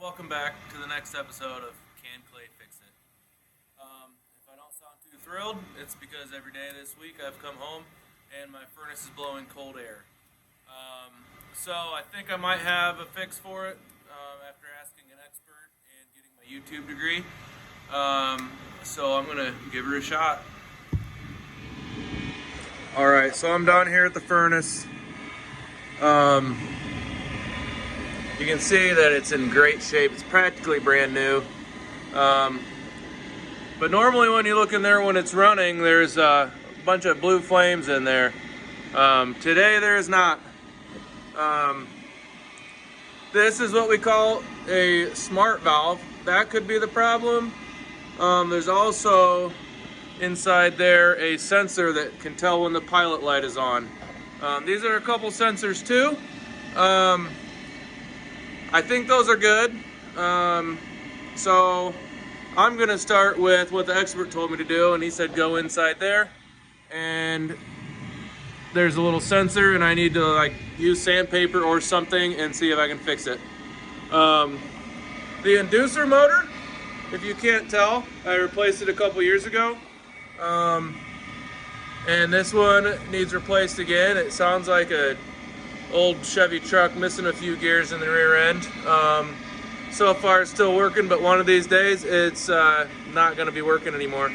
Welcome back to the next episode of Can Clay Fix It? If I don't sound too thrilled, it's because every day this week I've come home and my furnace is blowing cold air. So I think I might have a fix for it after asking an expert and getting my YouTube degree. So I'm gonna give her a shot. All right, so I'm down here at the furnace. Um, you can see that it's in great shape. It's practically brand new. Um, but normally when you look in there when it's running, there's a bunch of blue flames in there. Today there is not. Um, this is what we call a smart valve. That could be the problem. There's also inside there a sensor that can tell when the pilot light is on. These are a couple sensors too. Um, I think those are good. So I'm gonna start with what the expert told me to do, and he said go inside there, and there's a little sensor, and I need to like use sandpaper or something and see if I can fix it. Um, the inducer motor, if you can't tell, I replaced it a couple years ago. And this one needs replaced again. It sounds like a old Chevy truck missing a few gears in the rear end. So far it's still working, but one of these days it's not going to be working anymore.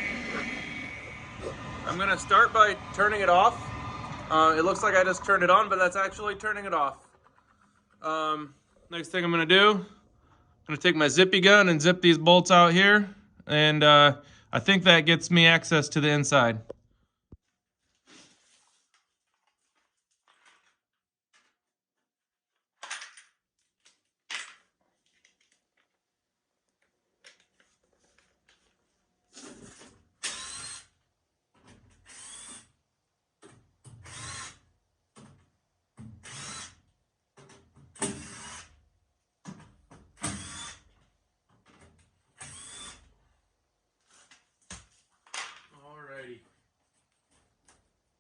I'm going to start by turning it off. It looks like I just turned it on, but that's actually turning it off. Next thing I'm going to do, I'm going to take my zippy gun and zip these bolts out here, and I think that gets me access to the inside. Alrighty.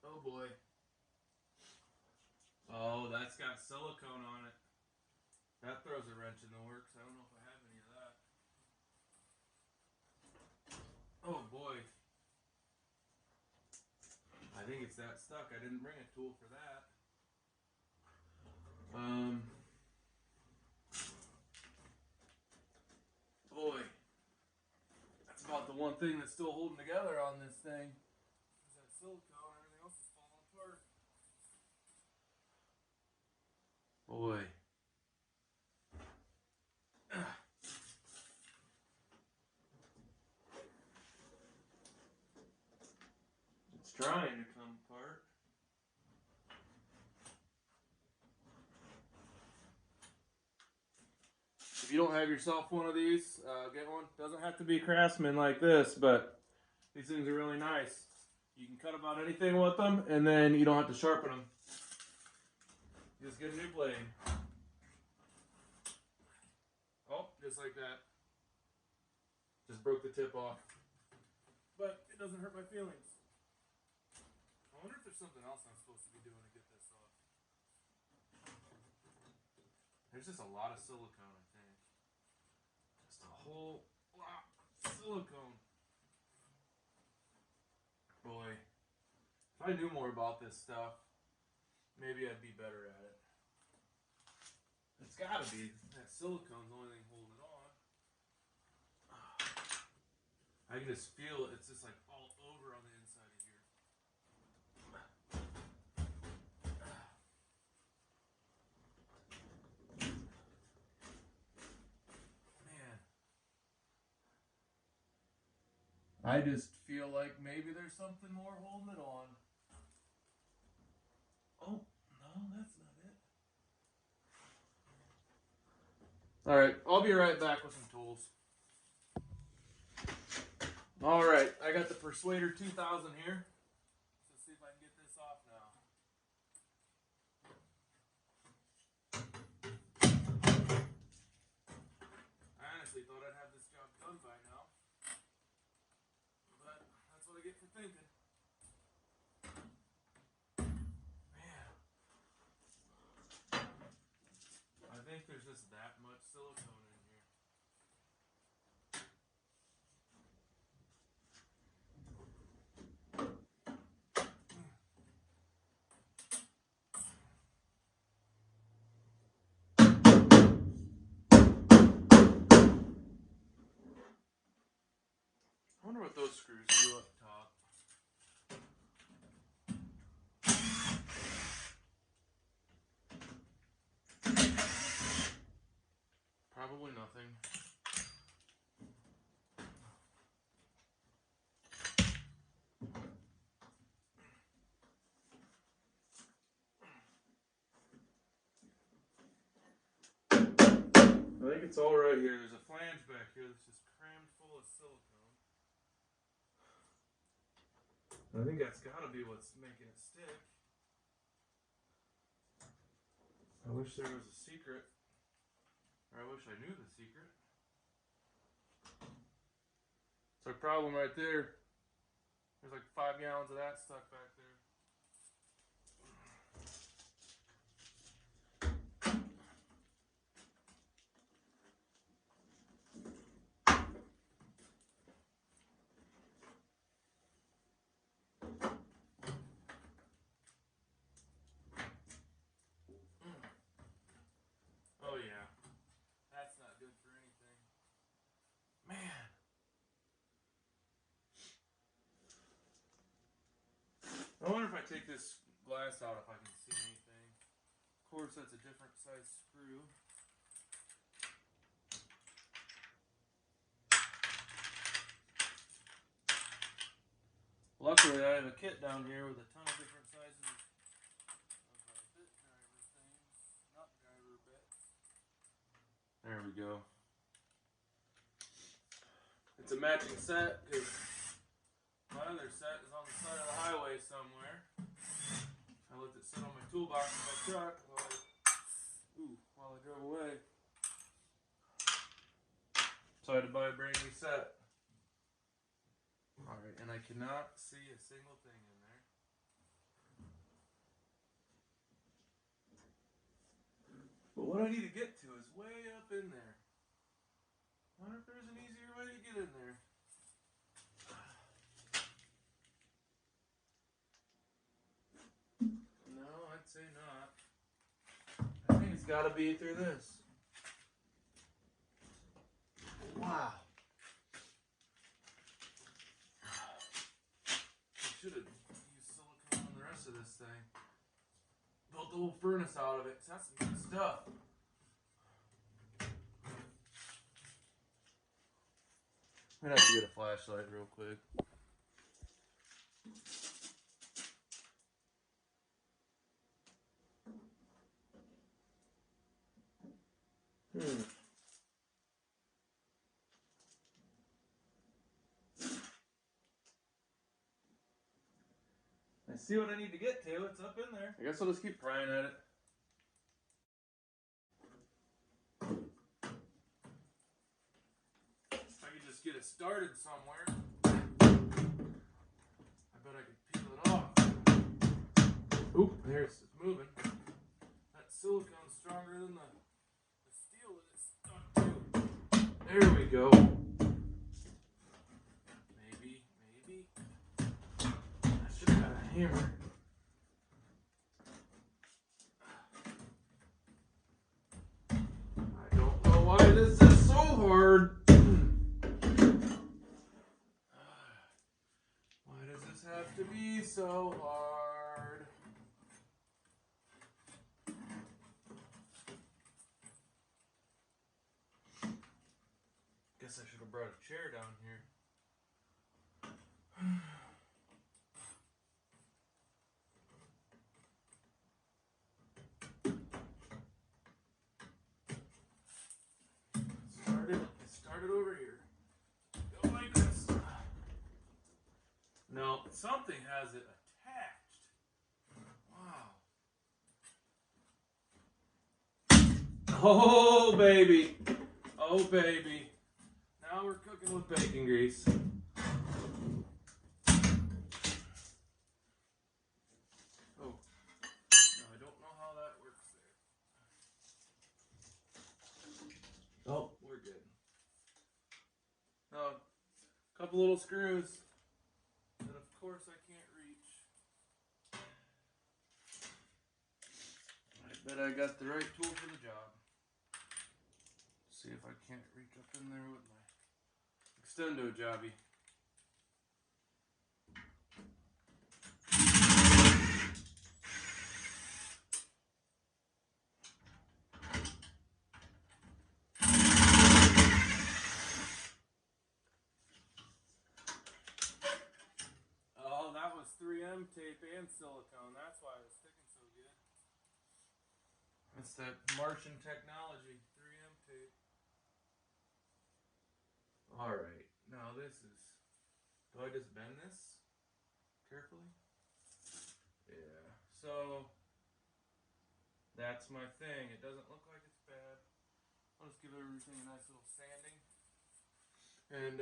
Oh boy. Oh, that's got silicone on it. That throws a wrench in the works. I don't know if I have any of that. Oh boy. I think it's that stuck. I didn't bring a tool for that. Boy. That's about the one thing that's still holding together on this thing. Is that silicone. Everything else is falling apart. Boy. It's trying to come apart. If you don't have yourself one of these, get one. Doesn't have to be Craftsman like this, but these things are really nice. You can cut about anything with them, and then you don't have to sharpen them. Just get a new blade. Oh, just like that. Just broke the tip off. But it doesn't hurt my feelings. I wonder if there's something else I'm supposed to be doing to get this off. There's just a lot of silicone, I think. Just a whole lot of silicone. Boy, if I knew more about this stuff, maybe I'd be better at it. It's gotta be. That silicone's the only thing holding it on. I can just feel it. It's just like all over on the inside of here. Man. I just feel like maybe there's something more holding it on. Oh, no, that's not it. Alright, I'll be right back with some tools. Alright, I got the Persuader 2000 here. Let's see if I can get this off now. I honestly thought I'd have this job done by now. But that's what I get for thinking. Man. I think there's just that much silicone in here. what those screws do up top. Probably nothing. I think it's all right here. There's a flange back here that's just crammed full of silicone. I think that's got to be what's making it stick. I wish there was a secret. Or I wish I knew the secret. It's a problem right there. There's like 5 gallons of that stuck back there. Oh yeah, that's not good for anything. Man. I wonder if I take this glass out if I can see anything. Of course, that's a different size screw. Luckily, I have a kit down here with a ton of different sizes of bit driver things, nut driver bits. There we go. It's a matching set because my other set is on the side of the highway somewhere. I let it sit on my toolbox in my truck while I drove away. So I had to buy a brand new set. Alright, and I cannot see a single thing in there. But what I need to get to is way up in there. I wonder if there's an easier way to get in there. No, I'd say not. I think it's got to be through this. Wow. I should have used silicone on the rest of this thing. Built the whole furnace out of it. That's some good stuff. I'm gonna have to get a flashlight real quick. I see what I need to get to. It's up in there. I guess I'll just keep prying at it. If I could just get it started somewhere, I bet I could peel it off. Oop, there's it's moving. That silicone's stronger than the steel that it's stuck to. There we go. Maybe. I should have had a hammer. I don't know why this is so hard. Why does this have to be so hard? Guess I should have brought a chair down here. Started over here. Go like this. No, something has it attached. Wow. Oh baby. Oh baby. Now we're cooking with bacon grease. Oh. No, I don't know how that works there. Oh, we're good. Now, a couple little screws that of course I can't reach. I bet I got the right tool for the job. See if I can't reach up in there with my extendo jobby. 3M tape and silicone. That's why it's sticking so good. It's that Martian technology, 3M tape. Alright, now this is... Do I just bend this carefully? Yeah, so that's my thing. It doesn't look like it's bad. I'll just give everything a nice little sanding. And,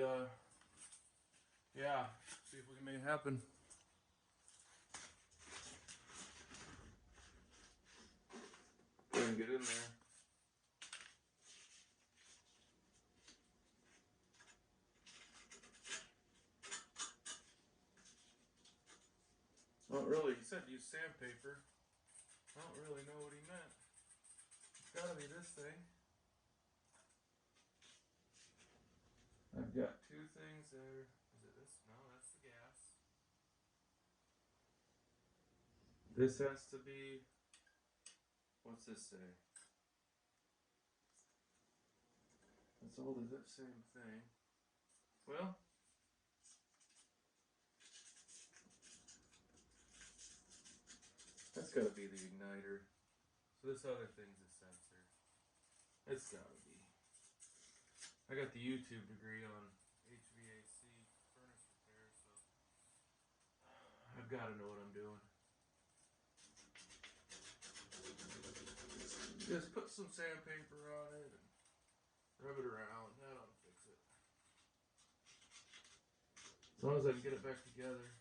yeah, see if we can make it happen. Go ahead and get in there. Not really. He said use sandpaper. I don't really know what he meant. It's gotta be this thing. I've got two things there. Is it this? No, that's the gas. This has to be... What's this say? That's all the same thing. Well... That's gotta be the igniter. So this other thing's a sensor. It's gotta be. I got the YouTube degree on HVAC furnace repair, so I've gotta know what I'm doing. Just put some sandpaper on it and rub it around. That'll fix it. As long as I can get it back together.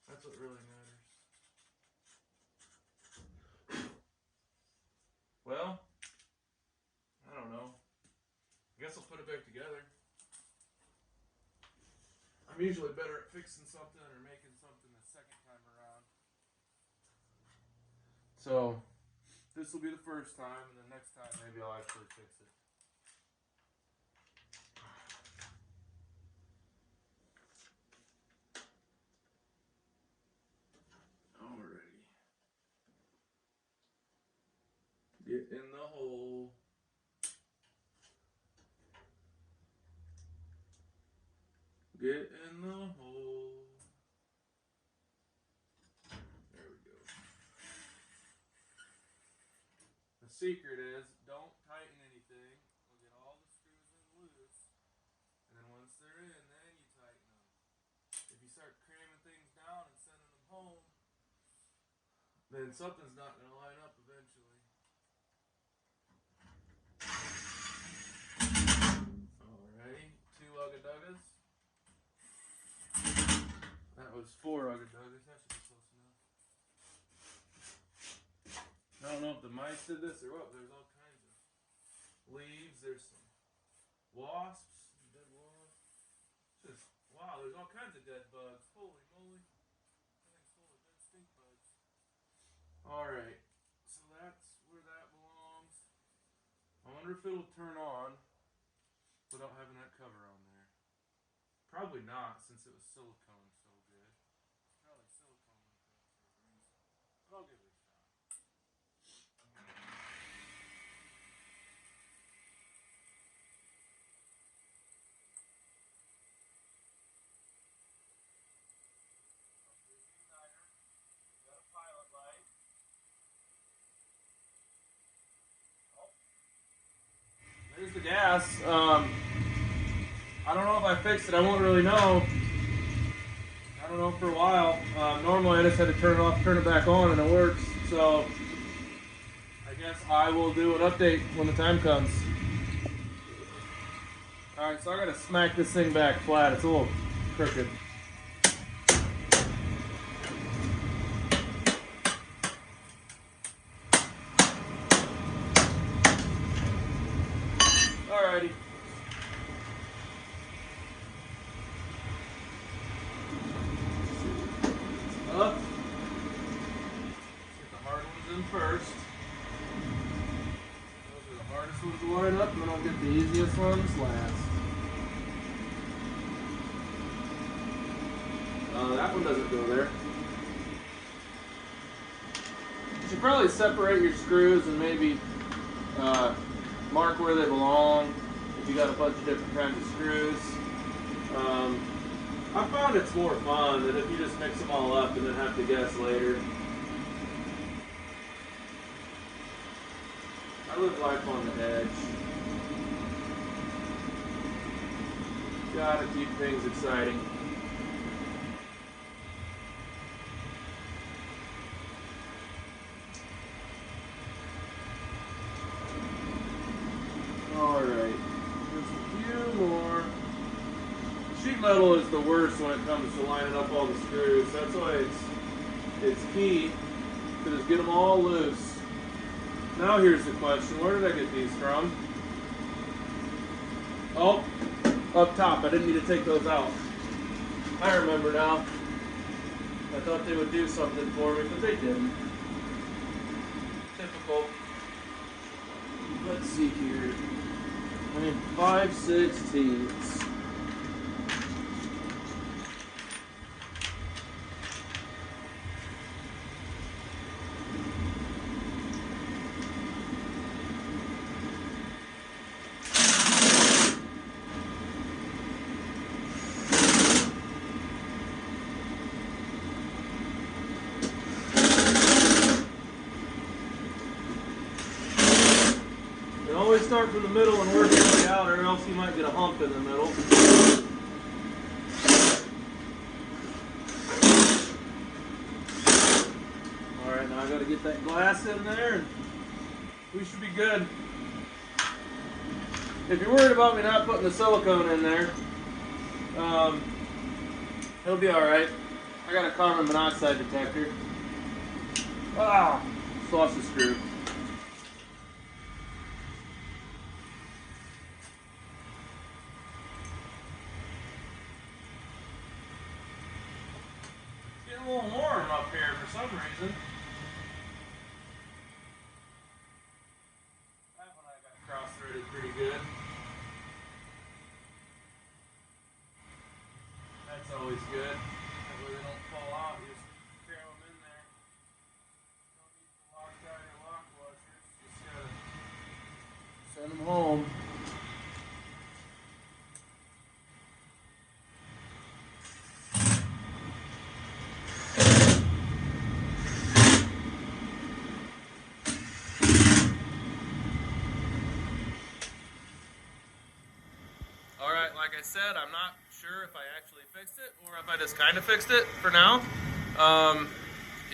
That's what really matters. Well, I don't know. I guess I'll put it back together. I'm usually better at fixing something or making something the second time around. So, this will be the first time, and the next time maybe I'll actually fix it. Alrighty. Get in the hole. Get in the hole. There we go. The secret is don't tighten anything. We'll get all the screws in loose. And then once they're in, then you tighten them. If you start cramming things down and sending them home, then something's not going to line up eventually. Alrighty, 2 ugga-duggas. That was 4 ugga-duggas. That should be close enough. I don't know if the mice did this or what, but there's all kinds of leaves. There's some wasps, dead wasps. Just, wow, there's all kinds of dead bugs. Holy moly. Everything's full of dead stink bugs. Alright, so that's where that belongs. I wonder if it'll turn on without having that cover on there. Probably not, since it was silicone so good. Probably silicone like that for a reason. But I'll give it a shot. Here's the igniter. We got a pilot light. Oh. There's the gas. I don't know if I fixed it. I won't really know. I don't know for a while. Normally I just had to turn it off, turn it back on, and it works. So I guess I will do an update when the time comes. Alright, so I gotta smack this thing back flat. It's a little crooked. Alrighty. Up. Get the hard ones in first. Those are the hardest ones to line up, and then I'll get the easiest ones last. That one doesn't go there. You should probably separate your screws and maybe mark where they belong if you got a bunch of different kinds of screws. I found it's more fun than if you just mix them all up and then have to guess later. I live life on the edge. Gotta keep things exciting. Alright, just a few more. Sheet metal is the worst when it comes to lining up all the screws. That's why it's key to just get them all loose. Now here's the question, where did I get these from? Oh, up top. I didn't need to take those out. I remember now. I thought they would do something for me, but they didn't. Typical. Let's see here. I need 5/16. Always start from the middle and work your way out, or else you might get a hump in the middle. Alright, now I gotta get that glass in there and we should be good. If you're worried about me not putting the silicone in there, it'll be alright. I got a carbon monoxide detector. Just lost the screw. Getting a little warm up here for some reason. That one I got cross-threaded pretty good. That's always good. That way they don't fall out. You just cram them in there. Don't need the Loctite or lock washers. Just gotta send them home. Alright, like I said, I'm not sure if I actually fixed it or if I just kind of fixed it for now.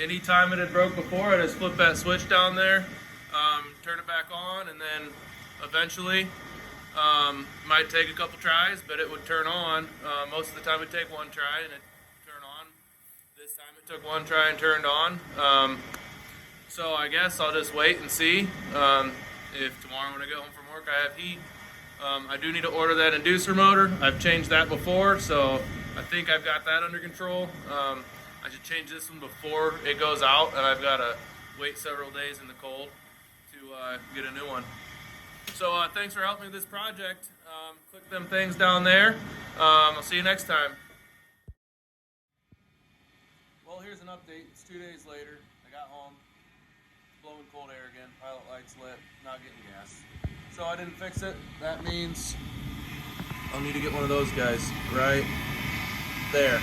Anytime it had broke before, I just flipped that switch down there, turn it back on, and then eventually, might take a couple tries, but it would turn on. Most of the time it'd take one try and it'd turn on. This time it took one try and turned on. So I guess I'll just wait and see if tomorrow when I get home from work I have heat. I do need to order that inducer motor. I've changed that before, so I think I've got that under control. I should change this one before it goes out, and I've got to wait several days in the cold to get a new one. So thanks for helping me with this project. Click them things down there. I'll see you next time. Well, here's an update. It's 2 days later. I got home. Blowing cold air again. Pilot lights lit. Not getting gas. So I didn't fix it. That means I'll need to get one of those guys right there.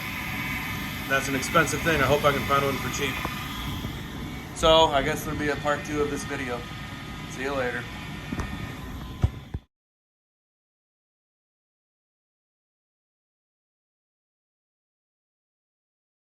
That's an expensive thing. I hope I can find one for cheap. So I guess there'll be a part 2 of this video. See you later.